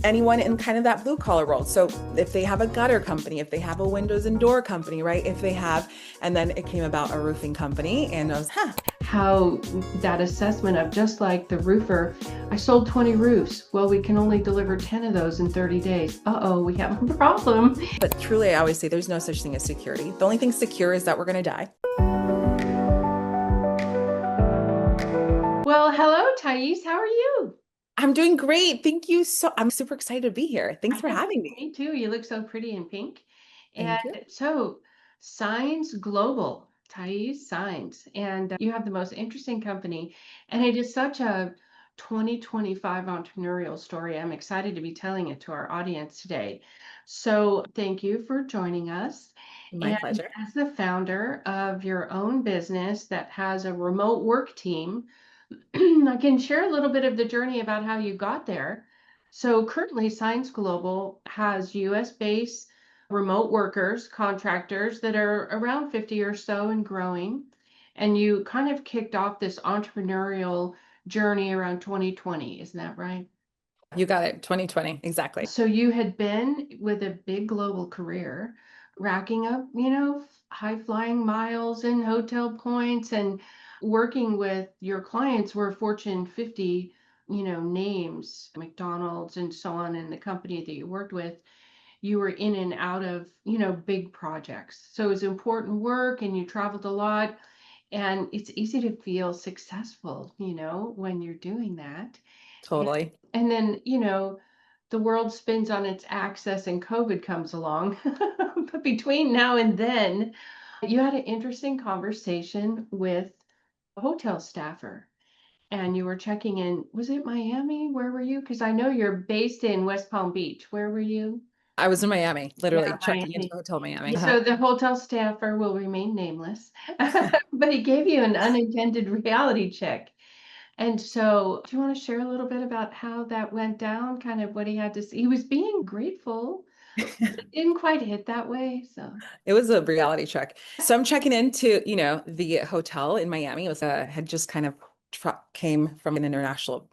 anyone in kind of that blue collar world. So if they have a gutter company, if they have a windows and door company, right? If they have, and then it came about a roofing company and I was, how that assessment of just like the roofer, I sold 20 roofs. Well, we can only deliver 10 of those in 30 days. Uh-oh, we have a problem. But truly, I always say there's no such thing as security. The only thing secure is that we're going to die. Well, hello, Thais. How are you? I'm doing great. Thank you. I'm super excited to be here. Thanks for having me. Me too. You look so pretty in pink. And Thank you. so, Saenz Global, Thais Saenz, and you have the most interesting company. And it is such a 2025 entrepreneurial story. I'm excited to be telling it to our audience today. So, thank you for joining us. My And pleasure. as the founder of your own business that has a remote work team, I can share a little bit of the journey about how you got there. So currently, Saenz Global has US-based remote workers, contractors that are around 50 or so and growing. And you kind of kicked off this entrepreneurial journey around 2020, isn't that right? You got it. 2020. Exactly. So you had been with a big global career, racking up, high flying miles and hotel points and working with your clients were Fortune 50, names, McDonald's and so on in the company that you worked with. You were in and out of, big projects. So it was important work and you traveled a lot. And it's easy to feel successful, when you're doing that. And, Totally. and then, the world spins on its axis and COVID comes along. But between now and then, you had an interesting conversation with a hotel staffer and you were checking in. Was it Miami? Where were you? Because I know you're based in West Palm Beach. Where were you? I was in Miami, literally Yeah, checking into Miami. the hotel Miami. So the hotel staffer will remain nameless, but he gave you an unintended reality check. And so, do you want to share a little bit about how that went down? Kind of what he had to see. He was being grateful. It didn't quite hit that way. So, It was a reality check. So I'm checking into, the hotel in Miami. It was had just kind of came from an international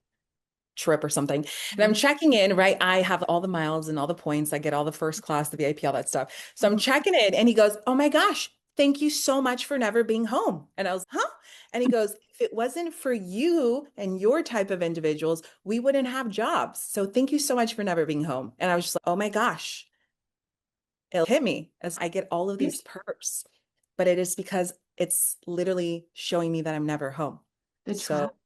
trip or something. And I'm checking in, right? I have all the miles and all the points. I get all the first class, the VIP, all that stuff. So I'm checking in and he goes, "Oh my gosh, thank you so much for never being home." And I was, "Huh?" And he goes, "If it wasn't for you and your type of individuals, we wouldn't have jobs. So thank you so much for never being home." And I was just like, "Oh my gosh." It hit me as I get all of these perks, but it is because it's literally showing me that I'm never home. the So travel,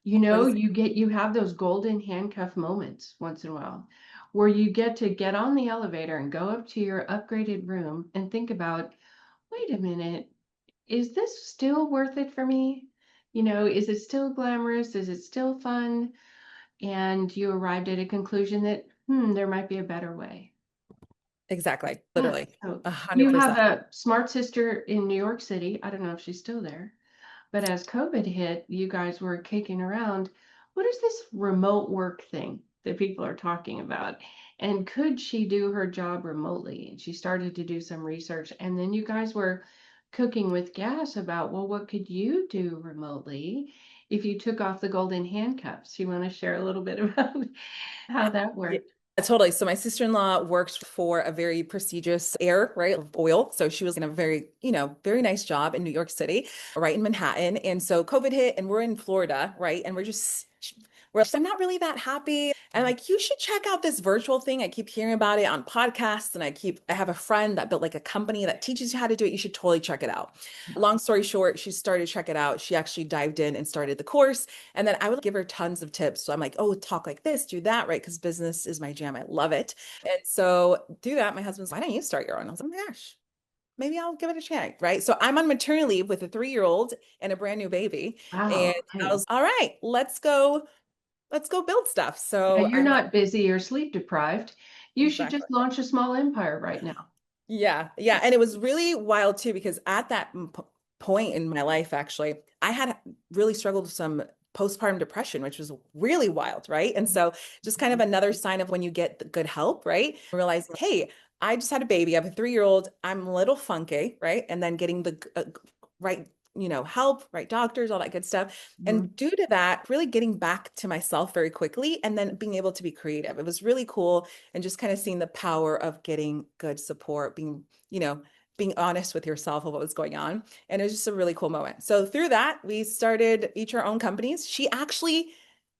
what is you have those golden handcuff moments once in a while where you get to get on the elevator and go up to your upgraded room and think about, wait a minute, is this still worth it for me? Is it still glamorous? Is it still fun? And you arrived at a conclusion that, there might be a better way. exactly, Yeah. literally So you have 100%. a smart sister in New York City. I don't know if she's still there, but as COVID hit, you guys were kicking around. What is this remote work thing that people are talking about? And could she do her job remotely? And she started to do some research. And then you guys were cooking with gas about, well, what could you do remotely if you took off the golden handcuffs? You want to share a little bit about how that Yeah, worked? totally. So my sister-in-law works for a very prestigious air, right, oil. So she was in a very, very nice job in New York City, right in Manhattan. And so COVID hit and we're in Florida, right? And I'm not really that happy. And I'm like, you should check out this virtual thing. I keep hearing about it on podcasts and I have a friend that built like a company that teaches you how to do it. You should totally check it out. Long story short, she started to check it out. She actually dived in and started the course. And then I would give her tons of tips. So I'm like, oh, talk like this, do that, right? Because business is my jam. I love it. And so through that, my husband's, why don't you start your own? I was like, oh my gosh, maybe I'll give it a chance, right? So I'm on maternity leave with a 3-year-old and a brand new baby. And Wow. I Okay. was, all right, let's go build stuff. Yeah, So you're I'm not busy or sleep deprived. You should exactly. just launch a small empire right now. Yeah. Yeah. And it was really wild too, because at that point in my life, actually, I had really struggled with some postpartum depression, which was really wild. Right. And so just kind of another sign of when you get the good help, right? Realizing, hey, I just had a baby. I have a 3-year-old. I'm a little funky. Right. And then getting the right help, right? Doctors, all that good stuff. Mhm. And due to that, really getting back to myself very quickly and then being able to be creative. It was really cool. And just kind of seeing the power of getting good support, being honest with yourself of what was going on. And it was just a really cool moment. So through that, we started each our own companies. She actually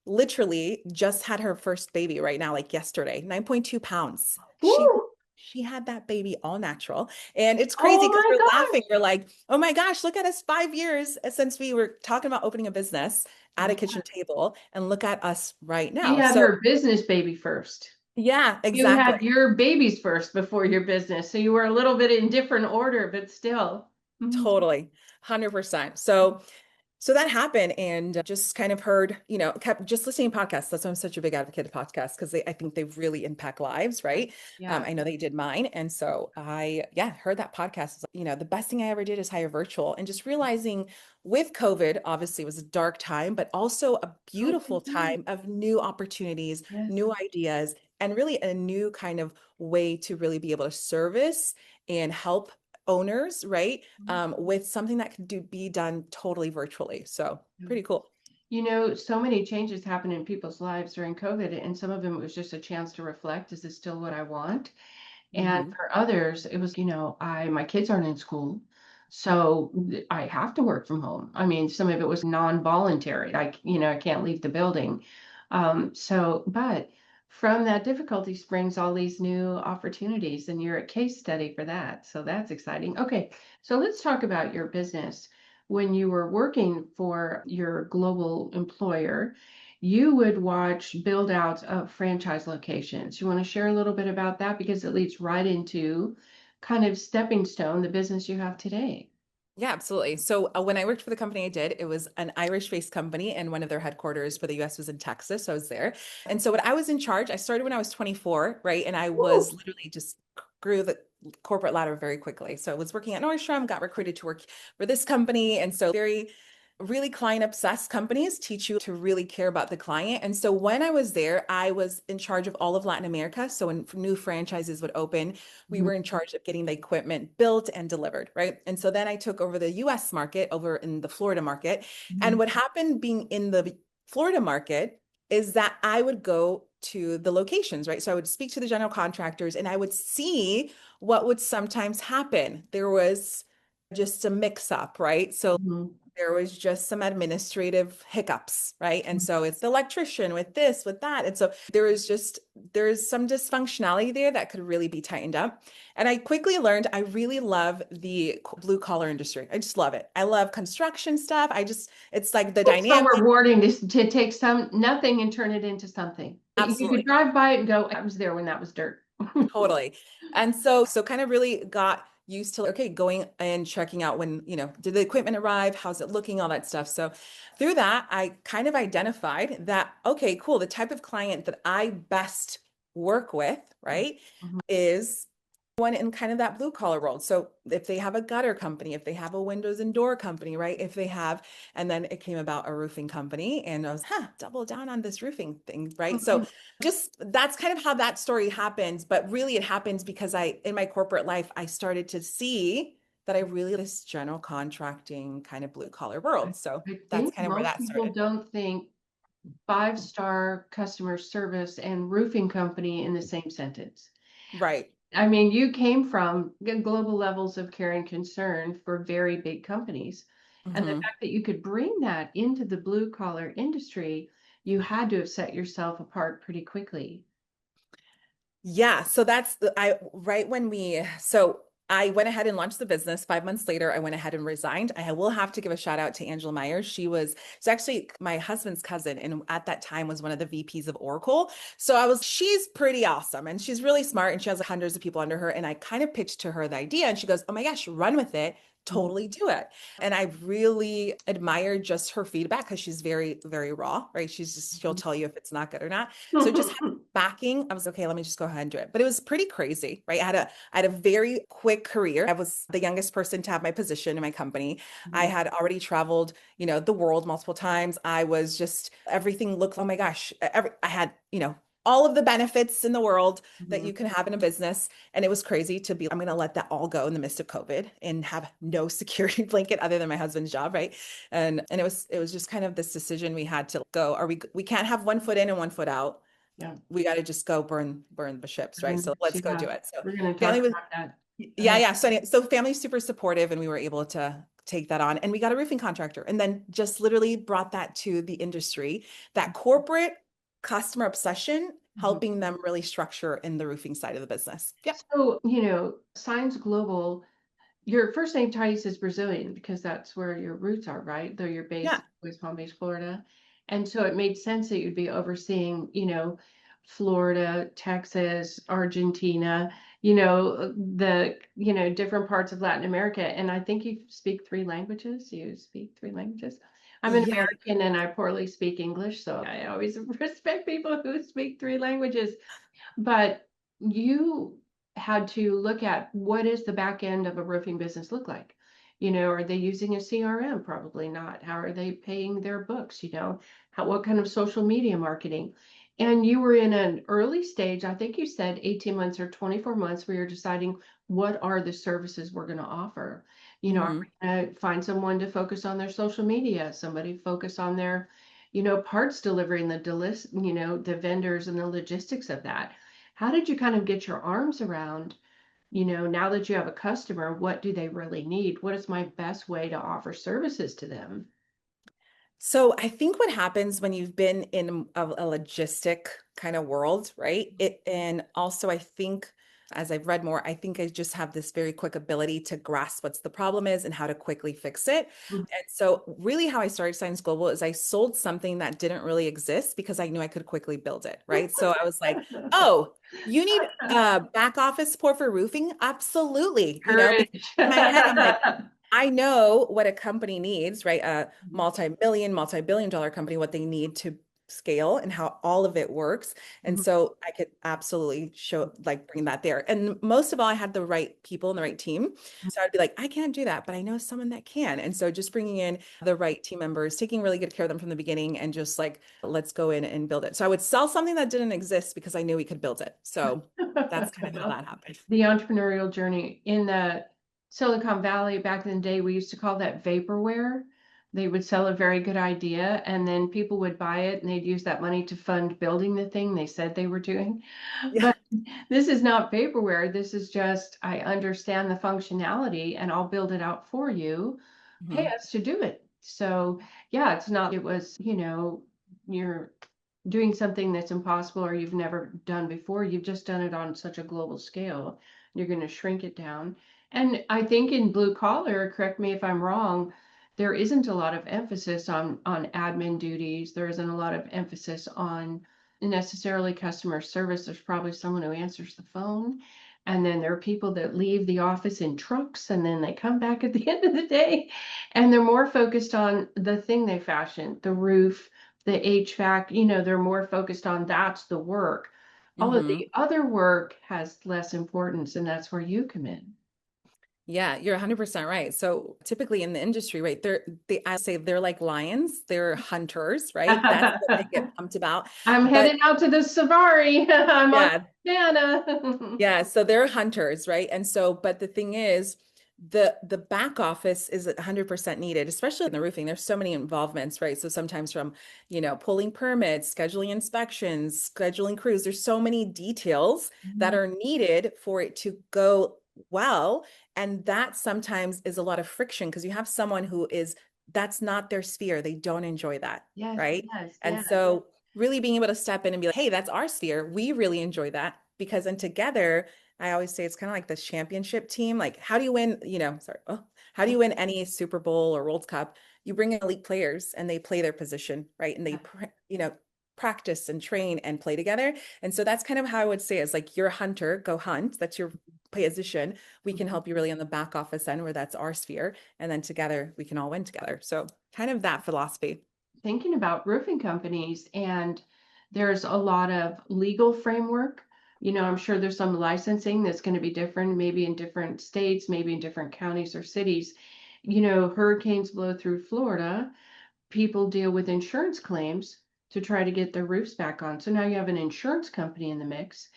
literally just had her first baby right now, like yesterday, 9.2 pounds. Woo! She had that baby all natural. And it's crazy Oh because my we're laughing. gosh. We're like, oh my gosh, look at us 5 years since we were talking about opening a business at a Yeah. kitchen table. And look at us right She now. had So, her business baby first. yeah, You exactly. had your babies first before your business. So you were a little bit in different order, but still. Mhm. Totally. 100%. So that happened and just kind of heard, kept just listening to podcasts. That's why I'm such a big advocate of podcasts because I think they really impact lives, right? Yeah. I know they did mine. And so yeah, heard that podcast. The best thing I ever did is hire virtual and just realizing with COVID, obviously it was a dark time, but also a Oh, beautiful mhm. time of new opportunities, Yes. new ideas, and really a new kind of way to really be able to service and help owners, right? With something that can be done totally virtually. So pretty cool. So many changes happen in people's lives during COVID, and some of them it was just a chance to reflect, is this still what I want? And Hmm. for others, it was, my kids aren't in school, so I have to work from home. I mean, some of it was non-voluntary. I can't leave the building. But from that difficulty springs all these new opportunities, and you're a case study for that. So that's exciting. Okay, so let's talk about your business. When you were working for your global employer, you would watch build outs of franchise locations. You want to share a little bit about that because it leads right into kind of stepping stone, the business you have today. Yeah, absolutely. So when I worked for the company I did, it was an Irish-based company, and one of their headquarters for the US was in Texas. So I was there. And so when I was in charge, I started when I was 24, right? And I was Woo! literally just grew the corporate ladder very quickly. So I was working at Nordstrom, got recruited to work for this company. And so very really client obsessed companies teach you to really care about the client. And so when I was there, I was in charge of all of Latin America. So when new franchises would open, we Mhm, were in charge of getting the equipment built and delivered, right? And so then I took over the US market over in the Florida market. And mhm, what happened being in the Florida market is that I would go to the locations, right? So I would speak to the general contractors and I would see what would sometimes happen. There was just a mix up, right? So mhm, there was just some administrative hiccups, right? And so it's the electrician with this, with that. And so there's some dysfunctionality there that could really be tightened up. And I quickly learned I really love the blue collar industry. I just love it. I love construction stuff. It's like the It's so dynamic. rewarding to take some nothing and turn it into something. You could Absolutely. drive by it and go, I was there when that was dirt. Totally. And so kind of really got used to, okay, going and checking out when, did the equipment arrive? How's it looking? All that stuff. So through that, I kind of identified that, okay, cool. The type of client that I best work with, right, Mhm, is one in kind of that blue collar world. So if they have a gutter company, if they have a windows and door company, right? If they have, and then it came about a roofing company and I was, double down on this roofing thing, right? So mhm. just that's kind of how that story happens. But really it happens because in my corporate life, I started to see that I really this general contracting kind of blue collar I world. So I that's think kind of where most that people started. don't think five-star customer service and roofing company in the same sentence. Right. I mean, you came from global levels of care and concern for very big companies. And the Hmm. fact that you could bring that into the blue collar industry, you had to have set yourself apart pretty quickly. Yeah, so I right when so I went ahead and launched the business. 5 months later, I went ahead and resigned. I will have to give a shout out to Angela Myers. She's actually my husband's cousin, and at that time was one of the VPs of Oracle. So she's pretty awesome and she's really smart and she has hundreds of people under her. And I kind of pitched to her the idea and she goes, oh my gosh, run with it. Mhm, Totally do it. And I really admired just her feedback because she's very, very raw, right? She'll tell you if it's not good or not. So just mhm. backing, I was okay, let me just go ahead and do it. But it was pretty crazy, right? I had a very quick career. I was the youngest person to have my position in my company. I had already traveled, the world multiple times. I was just everything looked, oh my gosh, I had, all of the benefits in the world that Mhm. you can have in a business. And it was crazy to be, I'm going to let that all go in the midst of COVID and have no security blanket other than my husband's job, right? And it was just kind of this decision we had to go. We can't have one foot in and one foot out. Yeah. We got to just go burn the ships, right? So let's go Yeah. do it. So We're going to family talk was, about that. yeah, yeah. So family's super supportive, and we were able to take that on, and we got a roofing contractor, and then just literally brought that to the industry, that corporate customer obsession, Mhm. helping them really structure in the roofing side of the business. Yep. So, Saenz Global, your first name, Thais, is Brazilian because that's where your roots are, right? Though you're based Yeah. in West Palm Beach, Florida. And so it made sense that you'd be overseeing, Florida, Texas, Argentina, different parts of Latin America. And I think you speak three languages. You speak three languages. I'm an Yeah. American and I poorly speak English, so I always respect people who speak three languages. But you had to look at what is the back end of a roofing business look like? Are they using a CRM? Probably not. How are they paying their books? What kind of social media marketing? And you were in an early stage, I think you said 18 months or 24 months, where you're deciding what are the services we're going to offer. Are Hmm. we going to find someone to focus on their social media, somebody focus on their, parts delivery and the vendors and the logistics of that. How did you kind of get your arms around, now that you have a customer, what do they really need? What is my best way to offer services to them? So I think what happens when you've been in a logistic kind of world, right? And also I think as I've read more, I think I just have this very quick ability to grasp what's the problem is and how to quickly fix it. Mhm. And so really how I started Saenz Global is I sold something that didn't really exist because I knew I could quickly build it, right? So I was like, oh, you need back office support for roofing? Absolutely. Because Courage. in my head, I'm like, I know what a company needs, right? A multi-million, multi-billion dollar company, what they need to scale and how all of it works. And Mhm. so I could absolutely show, like, bring that there. And most of all, I had the right people and the right team. So I'd be like, I can't do that, but I know someone that can. And so just bringing in the right team members, taking really good care of them from the beginning, and just like, let's go in and build it. So I would sell something that didn't exist because I knew we could build it. So that's kind of how that happened. The entrepreneurial journey in the Silicon Valley back in the day, we used to call that vaporware. They would sell a very good idea and then people would buy it and they'd use that money to fund building the thing they said they were doing. Yeah. But this is not vaporware. This is just, I understand the functionality and I'll build it out for you. Pay Mhm. us to do it. So yeah, it's not, it was, you're doing something that's impossible or you've never done before. You've just done it on such a global scale. You're going to shrink it down. And I think in blue collar, correct me if I'm wrong, there isn't a lot of emphasis on admin duties. There isn't a lot of emphasis on necessarily customer service. There's probably someone who answers the phone. And then there are people that leave the office in trucks and then they come back at the end of the day and they're more focused on the thing they fashioned, the roof, the HVAC, they're more focused on that's the work. All of Mhm. the other work has less importance, and that's where you come in. Yeah, you're 100% right. So typically in the industry, right, I say they're like lions, they're hunters, right? That's what they get pumped about. I'm But headed out to the safari. I'm on yeah, Santa. yeah, so they're hunters, right? And so, but the thing is, the back office is 100% needed, especially in the roofing. There's so many involvements, right? So sometimes from, pulling permits, scheduling inspections, scheduling crews, there's so many details that are needed for it to go well. And that sometimes is a lot of friction because you have someone who is, that's not their sphere. They don't enjoy that, Yes, right? yes, And yes. so really being able to step in and be like, hey, that's our sphere. We really enjoy that because then together, I always say it's kind of like this championship team. Like, how do you win, how do you win any Super Bowl or World Cup? You bring in elite players and they play their position, right? And they, practice and train and play together. And so that's kind of how I would say it's like you're a hunter, go hunt. That's your position. We can help you really on the back office end where that's our sphere. And then together we can all win together. So kind of that philosophy. Thinking about roofing companies, and there's a lot of legal framework. I'm sure there's some licensing that's going to be different, maybe in different states, maybe in different counties or cities. Hurricanes blow through Florida, people deal with insurance claims. to try to get their roofs back on. So now you have an insurance company in the mix.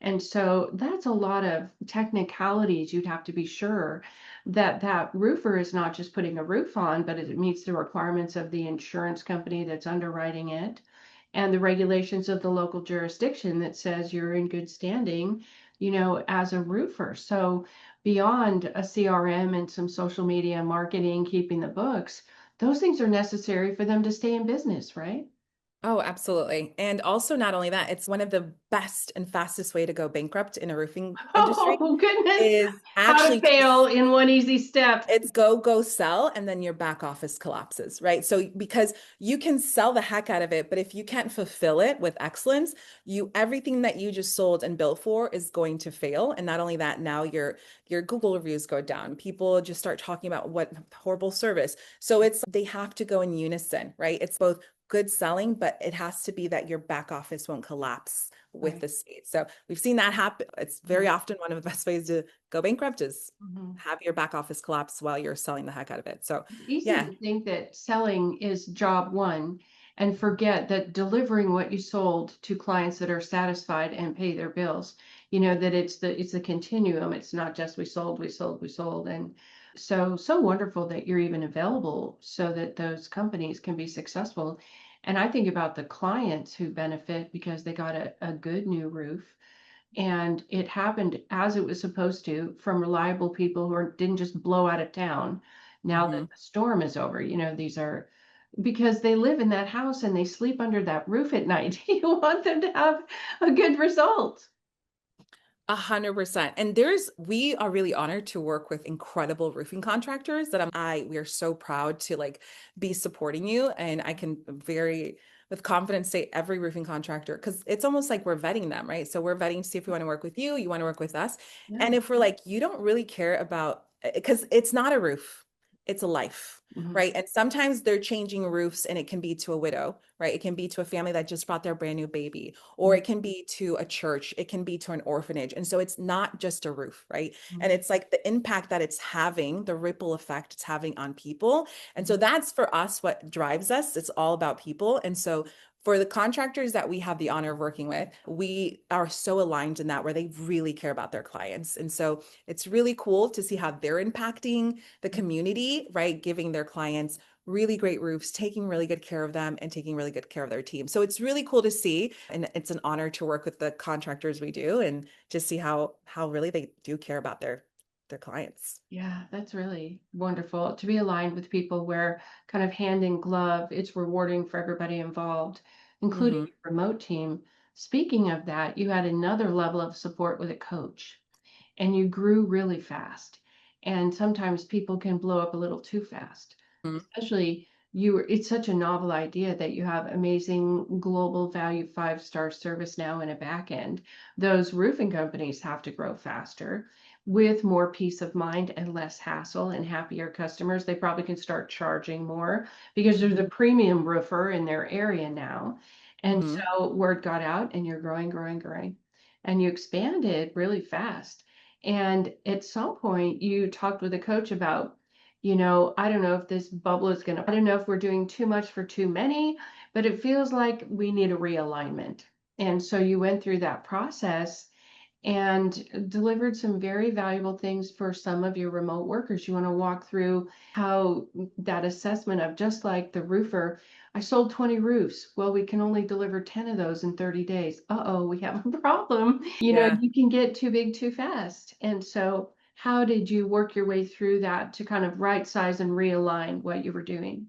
And so that's a lot of technicalities. You'd have to be sure that that roofer is not just putting a roof on, but it meets the requirements of the insurance company that's underwriting it and the regulations of the local jurisdiction that says you're in good standing, as a roofer. So beyond a CRM and some social media marketing, keeping the books, those things are necessary for them to stay in business, right? Oh, absolutely. And also not only that, it's one of the best and fastest way to go bankrupt in a roofing industry Oh, goodness. is How to actually fail in one easy step. it's go sell, and then your back office collapses, right? So because you can sell the heck out of it, but if you can't fulfill it with excellence, you everything that you just sold and built for is going to fail. And not only that, now your Google reviews go down. People just start talking about what horrible service. So it's they have to go in unison, right? It's both good selling, but it has to be that your back office won't collapse with Right. the state. So we've seen that happen. It's very often one of the best ways to go bankrupt is Mhm. have your back office collapse while you're selling the heck out of it. So It's easy yeah. to think that selling is job one and forget that delivering what you sold to clients that are satisfied and pay their bills, that it's the continuum. It's not just we sold, we sold, we sold. And so wonderful that you're even available so that those companies can be successful. And I think about the clients who benefit because they got a good new roof and it happened as it was supposed to from reliable people didn't just blow out of town now that Mhm. the storm is over. These are because they live in that house and they sleep under that roof at night. You want them to have a good result. 100%. And we are really honored to work with incredible roofing contractors that we are so proud to like be supporting you. And I can very with confidence say every roofing contractor, because it's almost like we're vetting them, right? So we're vetting to see if we want to work with you want to work with us. Yeah. And if we're like, you don't really care about, because it's not a roof, it's a life, Mhm. right? And sometimes they're changing roofs and it can be to a widow, right? It can be to a family that just brought their brand new baby, or Mhm. it can be to a church, it can be to an orphanage. And so it's not just a roof, right? Mhm. And it's like the impact that it's having, the ripple effect it's having on people. And so Mhm. that's for us what drives us. It's all about people. And so for the contractors that we have the honor of working with, we are so aligned in that where they really care about their clients. And so it's really cool to see how they're impacting the community, right? Giving their clients really great roofs, taking really good care of them and taking really good care of their team. So it's really cool to see. And it's an honor to work with the contractors we do and just see how really they do care about their clients. Yeah, that's really wonderful to be aligned with people where kind of hand in glove, it's rewarding for everybody involved, including Hmm. your remote team. Speaking of that, you had another level of support with a coach and you grew really fast. And sometimes people can blow up a little too fast, especially it's such a novel idea that you have amazing global value 5-star service now in a back end. Those roofing companies have to grow faster with more peace of mind and less hassle and happier customers. They probably can start charging more because there's a premium roofer in their area now. And Hmm. so word got out and you're growing, growing, growing. And you expanded really fast. And at some point, you talked with a coach about, I don't know if this bubble is going to, I don't know if we're doing too much for too many, but it feels like we need a realignment. And so you went through that process and delivered some very valuable things for some of your remote workers. You want to walk through how that assessment of just like the roofer, I sold 20 roofs. Well, we can only deliver 10 of those in 30 days. Uh-oh, we have a problem. Yeah. You can get too big too fast. And so how did you work your way through that to kind of right size and realign what you were doing?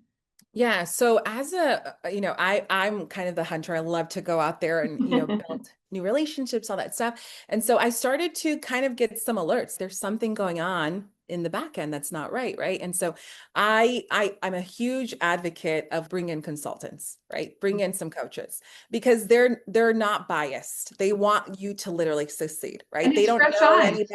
Yeah. So as I'm kind of the hunter. I love to go out there and, build new relationships, all that stuff. And so I started to kind of get some alerts. There's something going on in the back end that's not right, right? And so I'm a huge advocate of bring in consultants, right? Bring in some coaches because they're not biased. They want you to literally succeed, And right? They it's don't fresh know eyes. any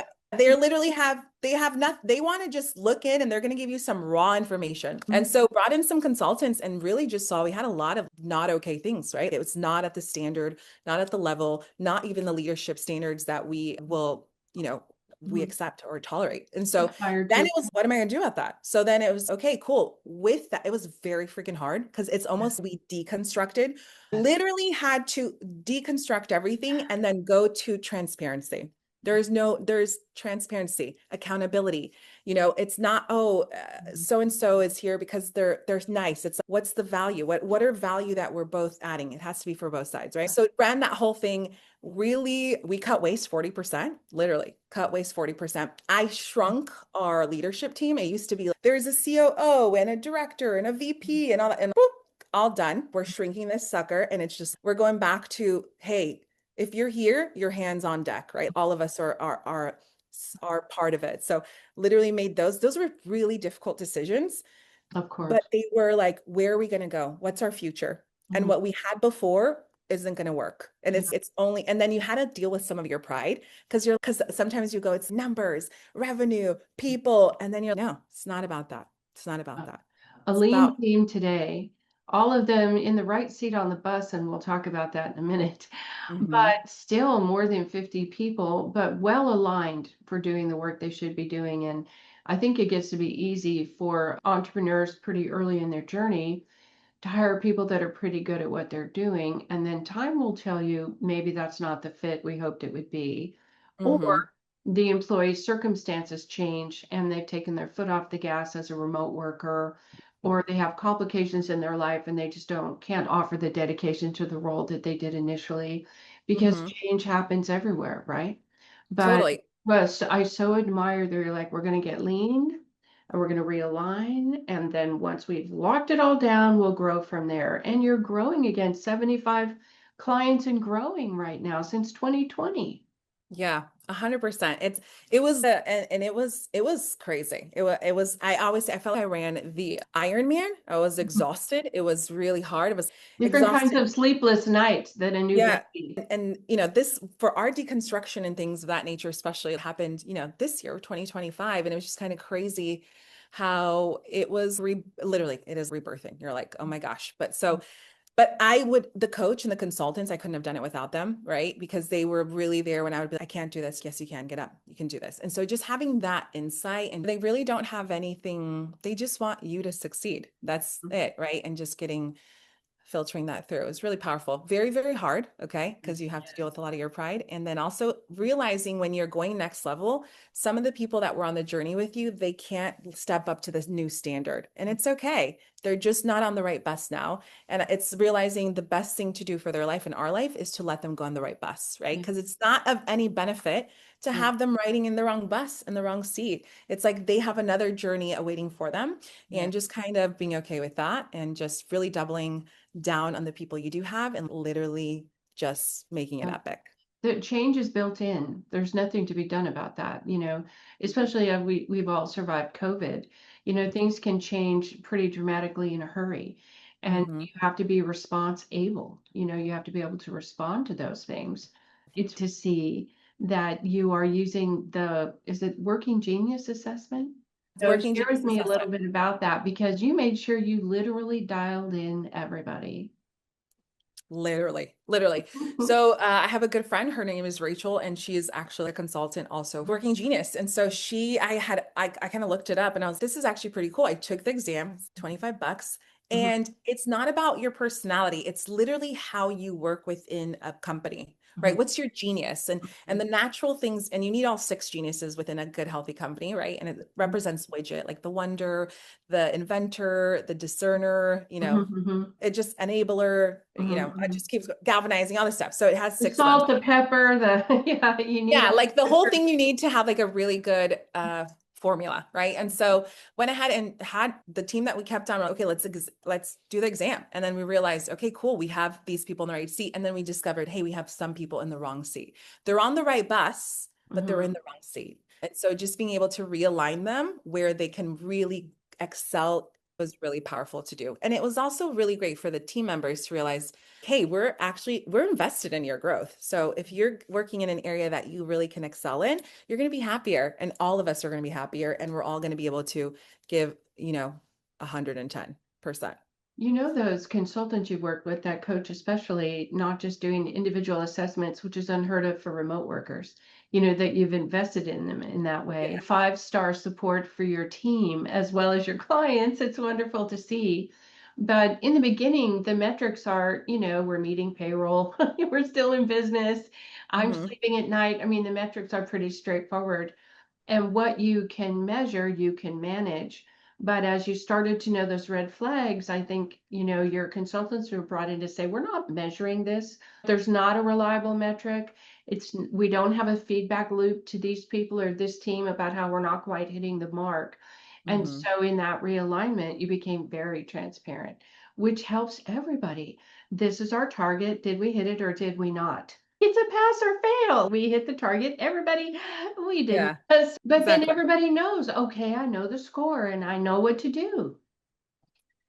they have nothing. They want to just look in and they're going to give you some raw information. And so brought in some consultants and really just saw we had a lot of not okay things, right? It was not at the standard, not at the level, not even the leadership standards that we will, we Mhm. accept or tolerate. And so Got fired then too. it was, what am I going to do about that? So then it was, okay, cool. With that, it was very freaking hard because it's almost we deconstructed, literally had to deconstruct everything and then go to transparency. There's transparency, accountability. It's not, oh, so and so is here because they're nice. It's like, what's the value? What are value that we're both adding? It has to be for both sides, right? So ran that whole thing. Really, we cut waste 40%, literally cut waste 40%. I shrunk our leadership team. It used to be like, there's a COO and a director and a VP and all that, and boop, all done. We're shrinking this sucker. And it's just, we're going back to, hey, if you're here, your hands on deck, right? All of us are part of it. So literally made those were really difficult decisions, Of but course. they were like, where are we going to go? What's our future? And Mhm. what we had before isn't going to work. And Yeah. it's only, and then you had to deal with some of your pride because sometimes you go, it's numbers, revenue, people. And then you're, no, it's not about that. It's not about that. A It's lean about, team today, all of them in the right seat on the bus, and we'll talk about that in a minute, mhm, but still more than 50 people, but well aligned for doing the work they should be doing. And I think it gets to be easy for entrepreneurs pretty early in their journey to hire people that are pretty good at what they're doing. And then time will tell you maybe that's not the fit we hoped it would be. Or mhm, the employee's circumstances change and they've taken their foot off the gas as a remote worker, or they have complications in their life and they just can't offer the dedication to the role that they did initially because mhm. change happens everywhere, right? But Totally. I so admire they're like, we're going to get lean and we're going to realign. And then once we've locked it all down, we'll grow from there. And you're growing again, 75 clients and growing right now since 2020. Yeah, 100%. It was and it was crazy. It was I always say I felt like I ran the Ironman. I was exhausted. It was really hard. It was Different kinds exhausted. of sleepless nights than a new Yeah. baby. And this for our deconstruction and things of that nature, especially it happened, this year, 2025. And it was just kind of crazy how it was literally it is rebirthing. You're like, oh my gosh. But the coach and the consultants, I couldn't have done it without them, right? Because they were really there when I would be like, I can't do this. Yes, you can. Get up. You can do this. And so just having that insight, and they really don't have anything, they just want you to succeed. That's it, right? And just filtering that through. It's really powerful. Very, very hard, okay? Because you have to deal with a lot of your pride. And then also realizing when you're going next level, some of the people that were on the journey with you, they can't step up to this new standard. And it's okay. They're just not on the right bus now. And it's realizing the best thing to do for their life and our life is to let them go on the right bus, right? Yeah, Because it's not of any benefit to yeah, have them riding in the wrong bus in the wrong seat. It's like they have another journey awaiting for them, yeah. and just kind of being okay with that and just really doubling down on the people you do have and literally just making it Yeah. epic. The change is built in. There's nothing to be done about that, especially as we've all survived COVID. Things can change pretty dramatically in a hurry. And Hmm. you have to be response able. You have to be able to respond to those things. It's to see that you are using is it working genius assessment? It's So working share with genius me a little assessment. bit about that because you made sure you literally dialed in everybody. Literally. So I have a good friend. Her name is Rachel, and she is actually a consultant, also working genius. And so I kind of looked it up, and I was, this is actually pretty cool. I took the exam, it's $25, Mhm, and it's not about your personality. It's literally how you work within a company, mhm, right? What's your genius and the natural things, and you need all six geniuses within a good, healthy company, right? And it mhm, represents widget, like the wonder, the inventor, the discerner, mhm, mhm, it just enabler, mhm, it mhm. just keeps galvanizing all this stuff. So it has The six of them. salt, the pepper, yeah, you need Yeah, all like the the whole different. thing you need to have like a really good formula, right? And so went ahead and had the team that we kept on, okay, let's do the exam. And then we realized, okay, cool, we have these people in the right seat. And then we discovered, hey, we have some people in the wrong seat. They're on the right bus, but they're in Mhm, the wrong seat. And so just being able to realign them where they can really excel was really powerful to do. And it was also really great for the team members to realize, hey, we're invested in your growth. So if you're working in an area that you really can excel in, you're going to be happier, and all of us are going to be happier, and we're all going to be able to give, 110%. You know, those consultants you work with that coach, especially not just doing individual assessments, which is unheard of for remote workers, that you've invested in them in that way. Yeah. 5-star support for your team as well as your clients. It's wonderful to see. But in the beginning, the metrics are, we're meeting payroll, we're still in business, I'm Hmm. sleeping at night. I mean, the metrics are pretty straightforward. And what you can measure, you can manage. But as you started to know those red flags, I think, your consultants were brought in to say, we're not measuring this. There's not a reliable metric. We don't have a feedback loop to these people or this team about how we're not quite hitting the mark. And Hmm. so in that realignment, you became very transparent, which helps everybody. This is our target. Did we hit it or did we not? It's a pass or fail. We hit the target. Everybody, we didn't. Yeah, But then exactly. everybody knows, okay, I know the score and I know what to do.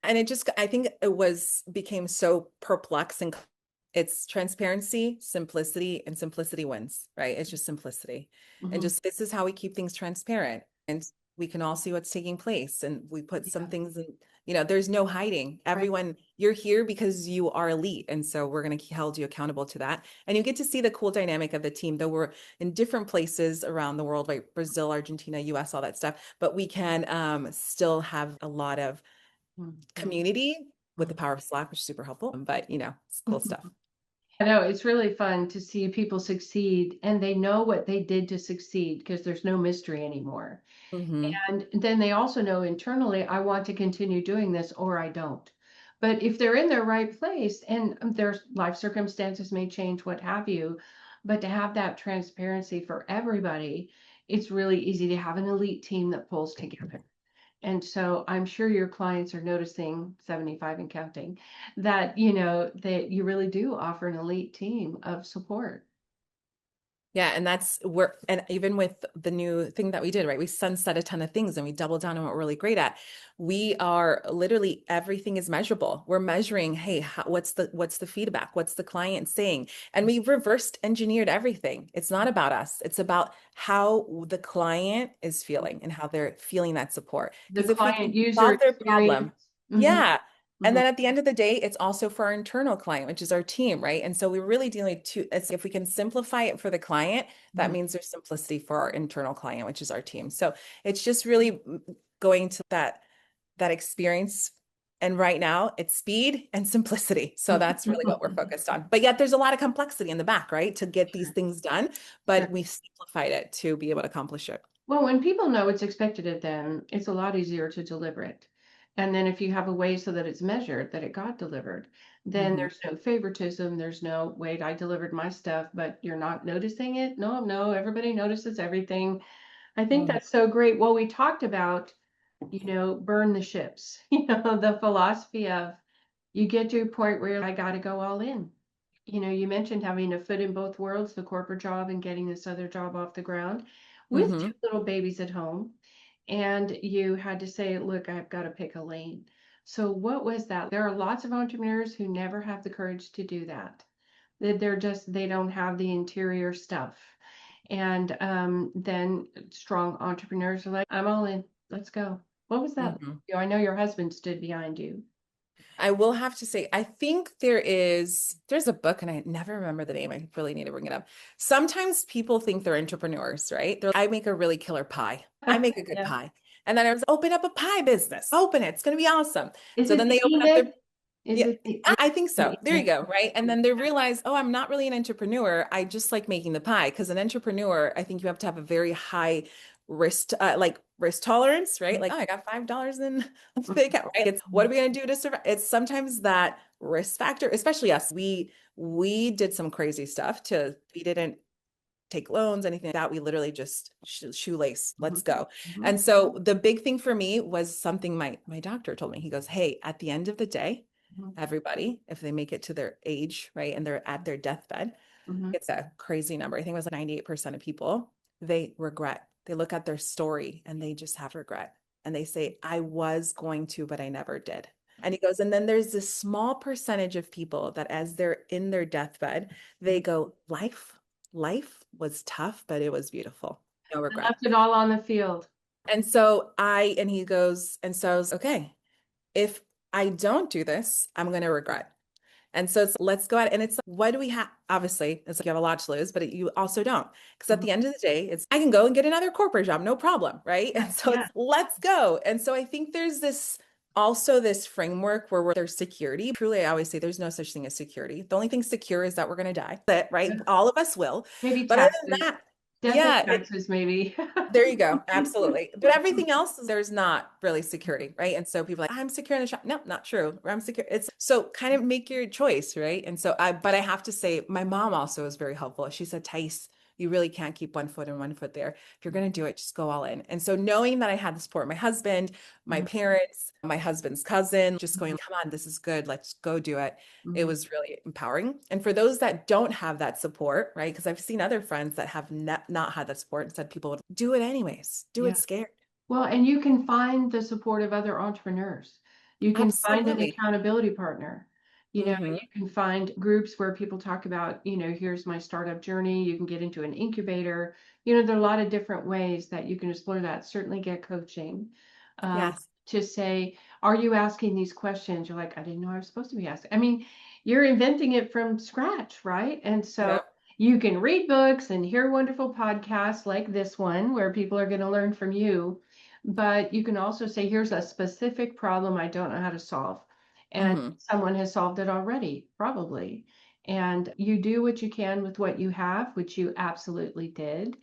And it just, I think it became so perplexing. It's transparency, simplicity, and simplicity wins, right? It's just simplicity. And Mhm. just this is how we keep things transparent. And we can all see what's taking place. And we put some Yeah, things in, there's no hiding. right. Everyone, you're here because you are elite. And so we're going to hold you accountable to that. And you get to see the cool dynamic of the team, though we're in different places around the world, like Brazil, Argentina, US, all that stuff. But we can still have a lot of Mhm. community with the power of Slack, which is super helpful. But it's cool Mhm. stuff. I know it's really fun to see people succeed and they know what they did to succeed because there's no mystery anymore. Hmm. And then they also know internally, I want to continue doing this or I don't. But if they're in their right place and their life circumstances may change, what have you, but to have that transparency for everybody, it's really easy to have an elite team that pulls together. And so I'm sure your clients are noticing 75 and counting that, that you really do offer an elite team of support. Yeah, and that's where, and even with the new thing that we did, right? We sunset a ton of things and we doubled down on what we're really great at. We are literally everything is measurable. We're measuring, hey, what's the feedback? What's the client saying? And we reversed engineered everything. It's not about us. It's about how the client is feeling and how they're feeling that support. The Because if we client can user solve their problem, experience. Hmm. yeah. And Hmm. then at the end of the day, it's also for our internal client, which is our team, right? And so we're really dealing to, it's, if we can simplify it for the client, that Hmm. means there's simplicity for our internal client, which is our team. So it's just really going to that experience. And right now it's speed and simplicity. So that's really what we're focused on. But yet there's a lot of complexity in the back, right? To get these Sure, things done, sure. but we've simplified it to be able to accomplish it. Well, when people know it's expected of them, it's a lot easier to deliver it. And then if you have a way so that it's measured that it got delivered, then Mhm. there's no favoritism. There's no, wait, I delivered my stuff, but you're not noticing it. No, no, everybody notices everything. I think Mhm. that's so great. Well, we talked about, burn the ships, the philosophy of you get to a point where I got to go all in. You mentioned having a foot in both worlds, the corporate job and getting this other job off the ground with two Mhm. little babies at home. And you had to say, look, I've got to pick a lane. So what was that? There are lots of entrepreneurs who never have the courage to do that. They don't have the interior stuff. And then strong entrepreneurs are like, I'm all in. Let's go. What was that? Mhm. I know your husband stood behind you. I will have to say, I think there's a book and I never remember the name. I really need to bring it up. Sometimes people think they're entrepreneurs, right? I make a really killer pie. I make a good Yeah. pie. And then I was open up a pie business. Open it. It's going to be awesome. Is So it then the they open up Enid? their Is yeah, it the I think so. There you Enid? go, right? And then they realize, oh, I'm not really an entrepreneur. I just like making the pie because an entrepreneur, I think you have to have a very high risk tolerance, right? Like, oh, I got $5 in the bank account, right? It's what are we gonna do to survive? It's sometimes that risk factor, especially us. We did some crazy stuff we didn't take loans, anything like that. We literally just shoelace, let's go. Mhm. And so the big thing for me was something my doctor told me. He goes, hey, at the end of the day, Mhm. everybody, if they make it to their age, right, and they're at their deathbed, Mhm. it's a crazy number. I think it was like 98% of people, they regret. They look at their story and they just have regret. And they say, I was going to, but I never did. And he goes, and then there's this small percentage of people that as they're in their deathbed, they go, life was tough, but it was beautiful. No I regret. left it all on the field. And so and he goes, and so I was okay. If I don't do this, I'm going to regret. And so it's let's go at it. And it's what do we have? Obviously, it's like you have a lot to lose, but you also don't. Because at Mhm. the end of the day, it's I can go and get another corporate job, no problem. Right. And so Yeah. it's let's go. And so I think there's this also this framework where there's security. Truly, I always say there's no such thing as security. The only thing secure is that we're going to die. That right. Yeah. All of us will. Maybe But other than taxes, that, death and yeah, taxes, maybe. there you go. Absolutely. But everything else, there's not really security, right? And so people are like, I'm secure in the shop. No, not true. I'm secure. It's so kind of make your choice, right? And so but I have to say, my mom also was very helpful. She said, Thais, you really can't keep one foot in one foot there. If you're going to do it, just go all in. And so knowing that I had the support of my husband, my Mhm. parents, my husband's cousin, just Mhm. going, come on, this is good. Let's go do it. It Mhm. was really empowering. And for those that don't have that support, right? Because I've seen other friends that have not had that support and said people would do it anyways, do it Yeah. scared. Well, and you can find the support of other entrepreneurs. You can find an Absolutely. accountability partner. Hmm. You can find groups where people talk about, here's my startup journey. You can get into an incubator. There are a lot of different ways that you can explore that. Certainly get coaching. Yes. To say, are you asking these questions? You're like, I didn't know I was supposed to be asking. I mean, you're inventing it from scratch, right? And so Yep. you can read books and hear wonderful podcasts like this one where people are going to learn from you. But you can also say, here's a specific problem I don't know how to solve. And Hmm. someone has solved it already, probably. And you do what you can with what you have, which you absolutely did.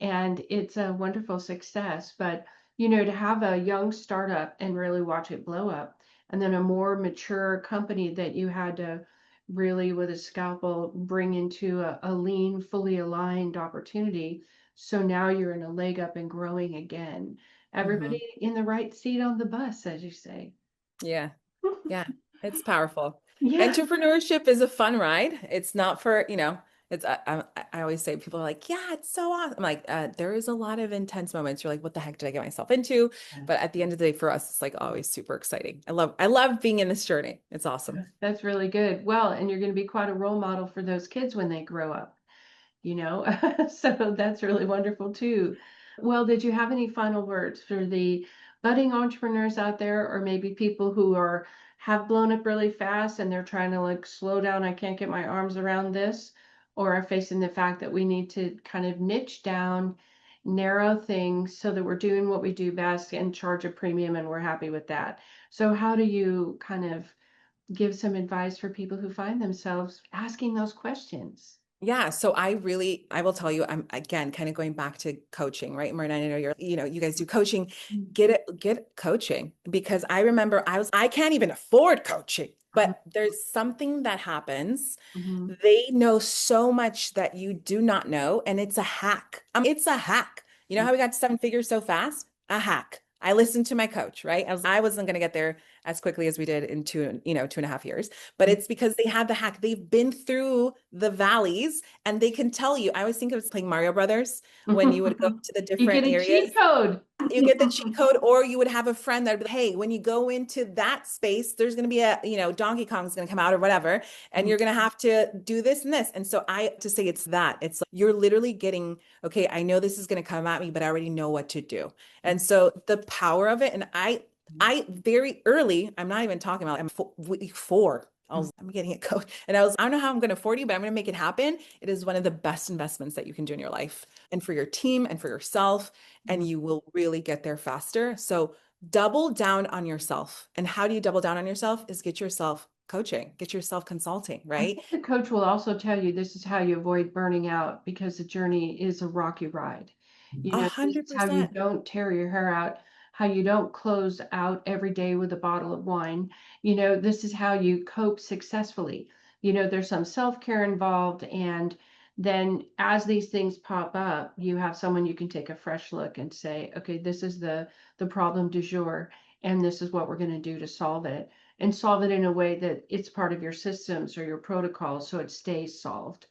And it's a wonderful success. But, to have a young startup and really watch it blow up, and then a more mature company that you had to really, with a scalpel, bring into a lean, fully aligned opportunity. So now you're in a leg up and growing again. Hmm. Everybody in the right seat on the bus, as you say. Yeah. Yeah. It's powerful. Yeah. Entrepreneurship is a fun ride. It's not for, it's, I always say people are like, yeah, it's so awesome. I'm like, there is a lot of intense moments. You're like, what the heck did I get myself into? But at the end of the day, for us, it's like always super exciting. I love being in this journey. It's awesome. That's really good. Well, and you're going to be quite a role model for those kids when they grow up, you know? So that's really wonderful too. Well, did you have any final words for the budding entrepreneurs out there, or maybe people who have blown up really fast and they're trying to like slow down, I can't get my arms around this, or are facing the fact that we need to kind of niche down, narrow things so that we're doing what we do best and charge a premium and we're happy with that. So how do you kind of give some advice for people who find themselves asking those questions? Yeah, so I will tell you, I'm again kind of going back to coaching, right? Marina, I know you guys do coaching. Get coaching because I remember I can't even afford coaching, but there's something that happens. Mhm. They know so much that you do not know, and it's a hack. It's a hack. You know how we got to seven figures so fast? A hack. I listened to my coach, right? I wasn't going to get there as quickly as we did in 2.5 years, but it's because they had the hack. They've been through the valleys and they can tell you. I always think of playing Mario Brothers when you would go to the You get different a areas. cheat code. You get the cheat code, or you would have a friend that would be, hey, when you go into that space, there's going to be Donkey Kong's going to come out or whatever, and you're going to have to do this and this. And so I to say it's that. It's like you're literally getting, okay, I know this is going to come at me, but I already know what to do. And so the power of it, and I very early, I'm not even talking about, week 4. I'm getting a coach. And I don't know how I'm going to afford you, but I'm going to make it happen. It is one of the best investments that you can do in your life and for your team and for yourself. And you will really get there faster. So double down on yourself. And how do you double down on yourself is get yourself coaching, get yourself consulting, I right? think the coach will also tell you this is how you avoid burning out because the journey is a rocky ride. A This hundred is how you percent. don't tear your hair out, how you don't close out every day with a bottle of wine. This is how you cope successfully. There's some self-care involved, and then as these things pop up, you have someone you can take a fresh look and say, okay, this is the problem du jour, and this is what we're going to do to solve it and solve it in a way that it's part of your systems or your protocols so it stays solved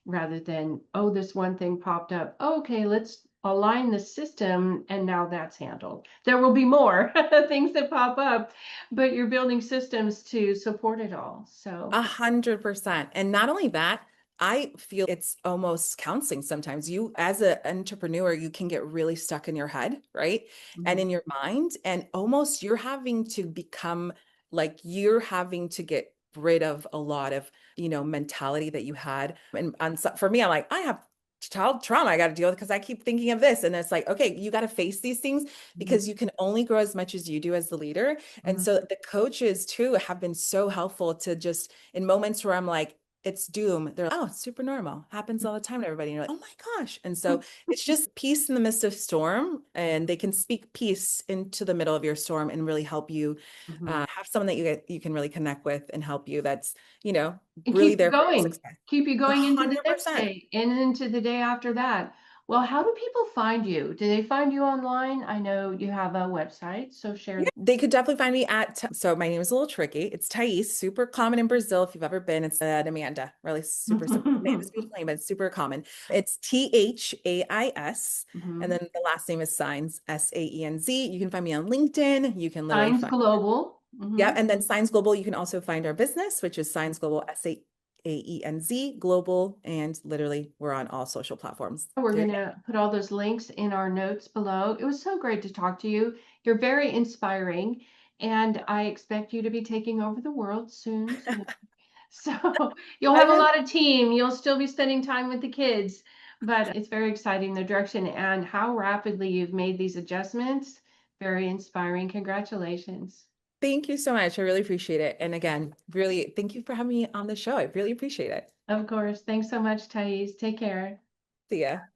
rather than, oh, this one thing popped up. Okay, let's align the system and now that's handled. There will be more things that pop up, but you're building systems to support it all. So, 100%. And not only that, I feel it's almost counseling sometimes. You, as an entrepreneur, you can get really stuck in your head, right? And mhm, in your mind, and almost you're having to become like you're having to get rid of a lot of, mentality that you had. And for me, I'm like, I have child trauma I got to deal with because I keep thinking of this. And it's like, okay, you got to face these things because you can only grow as much as you do as the leader. And Mhm. so the coaches too have been so helpful to just in moments where I'm like, it's doom. They're like, oh, it's super normal. Happens all the time to everybody. And you're like, oh my gosh. And so it's just peace in the midst of storm. And they can speak peace into the middle of your storm and really help you Mhm. have someone that you can really connect with and help you that's, And really keep you there for your going. success. Keep you A going into the hundred next percent. day and into the day after that. Well, how do people find you? Do they find you online? I know you have a website, so share Yeah, they could definitely find me so my name is a little tricky. It's Thais, super common in Brazil. If you've ever been, it's Amanda, really super simple name. It's a beautiful name, but it's super common. It's Thais. And Mhm. then the last name is Saenz, Saenz. You can find me on LinkedIn. You can literally Saenz find, Global. yeah. Mhm. And then Saenz Global, you can also find our business, which is Saenz Global, Saenz Global. And literally, we're on all social platforms. We're There going you go. to put all those links in our notes below. It was so great to talk to you. You're very inspiring, and I expect you to be taking over the world soon, soon. So you'll I have a really lot of team. You'll still be spending time with the kids, but it's very exciting, the direction and how rapidly you've made these adjustments. Very inspiring. Congratulations. Thank you so much. I really appreciate it. And again, really thank you for having me on the show. I really appreciate it. Of course. Thanks so much, Thais. Take care. See ya.